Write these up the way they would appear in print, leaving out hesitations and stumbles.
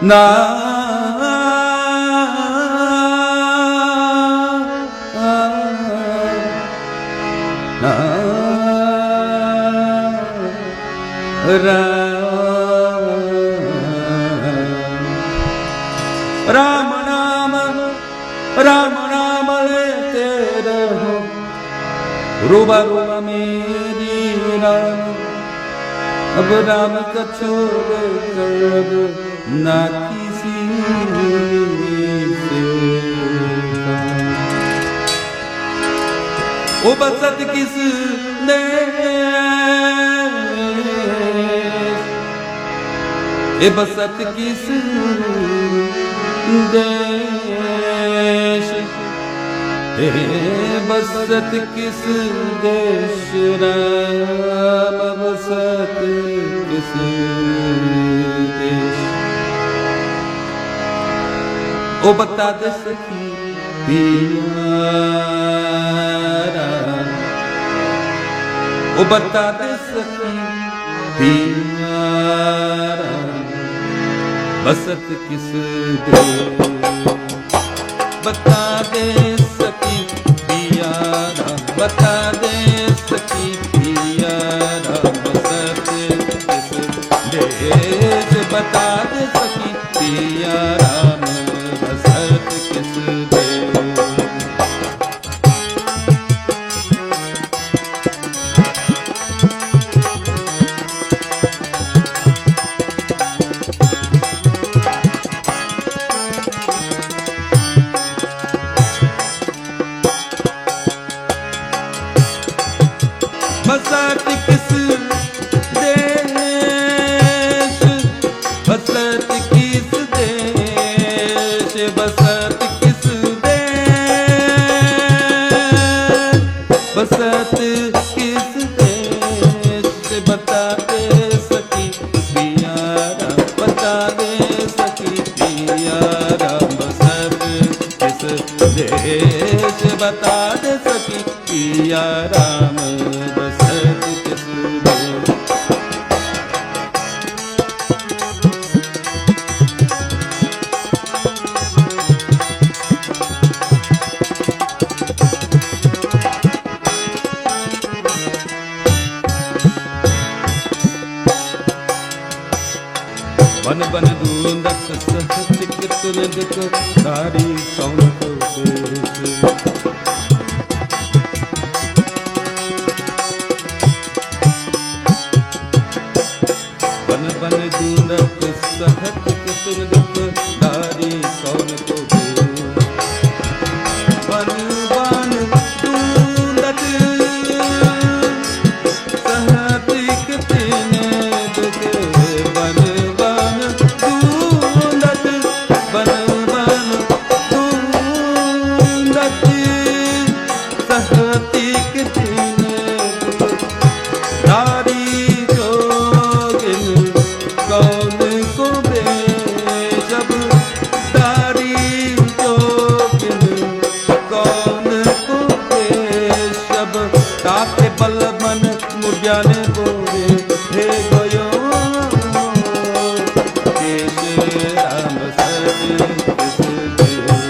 ना राम राम नाम लेते रहो, रूबा रूबा मेरी राम, अब राम का छोड़ कर ना किसी से। ओ बसत किस देश, ए बसत किस देश, ए बसत किस देश राम, बसत किस देश। ओ बता दे सखी पियारा, ओ बता दे सखी पियारा, बसत किस देश। बता दे सखी पियारा, बता दे सखी पियारा, बसत किस देश। बता दे सखी पियारा, बसत किस देश। बसत किस देश, बसत किस देश, बसत किस देश, बसत किस देश। बता दे सखी पियारा, बता दे सखी पियारा, बसत किस देश। बता दे सखी पियारा, बसत किस देश। बन बन दूंदक सहत कितन दुख धारी कौन को देश। बन बन दूंदक सहत कितन दुख धारी कौन को देश। बन बन दूंदक सहत कितन दुख, बन बन दूंदक, बन बन दूंदक सहत कितन दुख धारी जोगिन कौन को बेश। अब धारी जोगिन कौन को बेश। अब ताते बल मन मुर्जाने बोले हे गयो देश राम सत किस देश।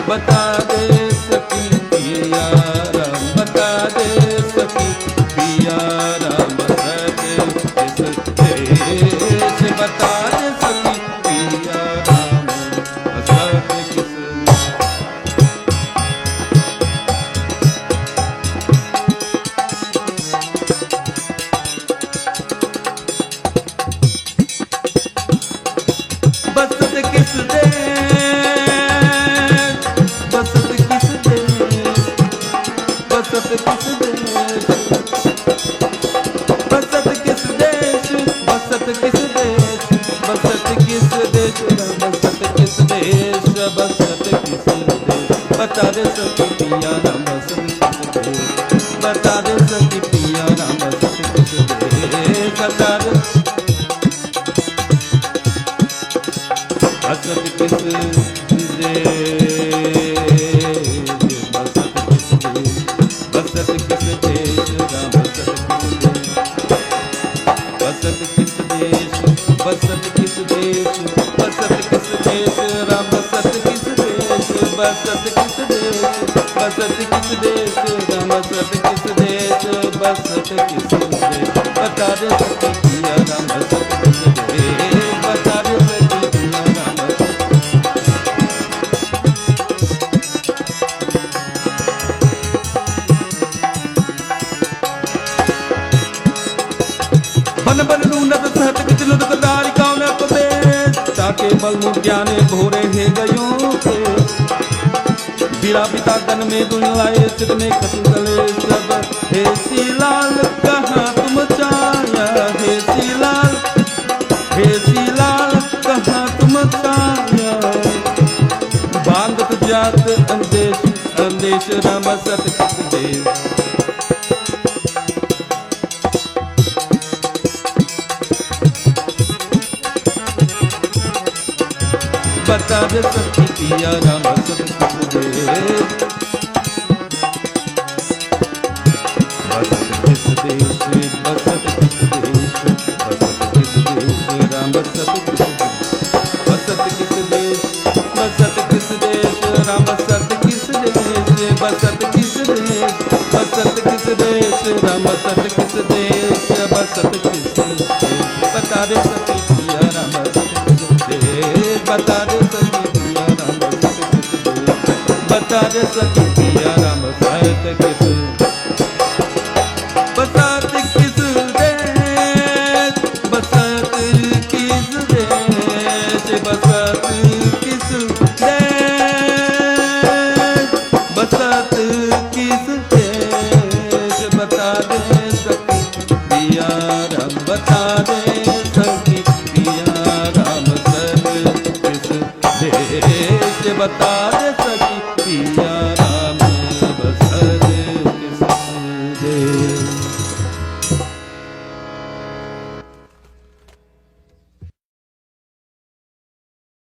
बता दे सखी पियारा, बता दे सखी पियारा, बसत किस देश। बता दे सखी पियारा, बसत किस देश। बसत किस देश, बसत किस देश, बसत किस देश, बसत किस देश, बसत किस देश, बसत किस देश, बसत किस देश, बसत किस देश। बता दे सखी पियारा, बसत किस देश। बता दे सखी पियारा, बसत किस देश। बता दे बसत किस देश, बसत किस देश, बसत किस देश, राम बसत किस देश। बसत किस देश बसत किस देश बसत किस देश राम बसत किस देश बसत किस देश बसत किस देश राम बसत किस देश बसत किस देश बता दे सखी पिया राम बसत किस देश बता दे सखी पिया राम बन बन नूनत सहत किच लुदक दारी कौन पबे ताके बल मु ज्ञाने भोरे हे गयो के बीरा पिता तन में दुन लाए चित में खतु गले सब हे सीलाल कहाँ तुम छाया हे सीलाल कहाँ तुम छाया बांधत जात अंदेश अंदेश राम सत किस देश बता दे सखी पिया राम बसत किस देश बसत किस देश बसत किस देश बसत किस देश राम बसत किस देश बसत किस देश बसत किस देश राम बसत किस देश बसत किस देश बसत किस देश राम बसत किस देश बसत किस देश बता दे सखी पिया राम बसत किस देश बता दे बता दे सखी पिया राम बसत किस बसत किस देश बसत किस देश बसत किस देश बसत किस देश बता दे सखी पिया राम बता दे सखी पिया राम बसत किस देश बता दे सखी पिया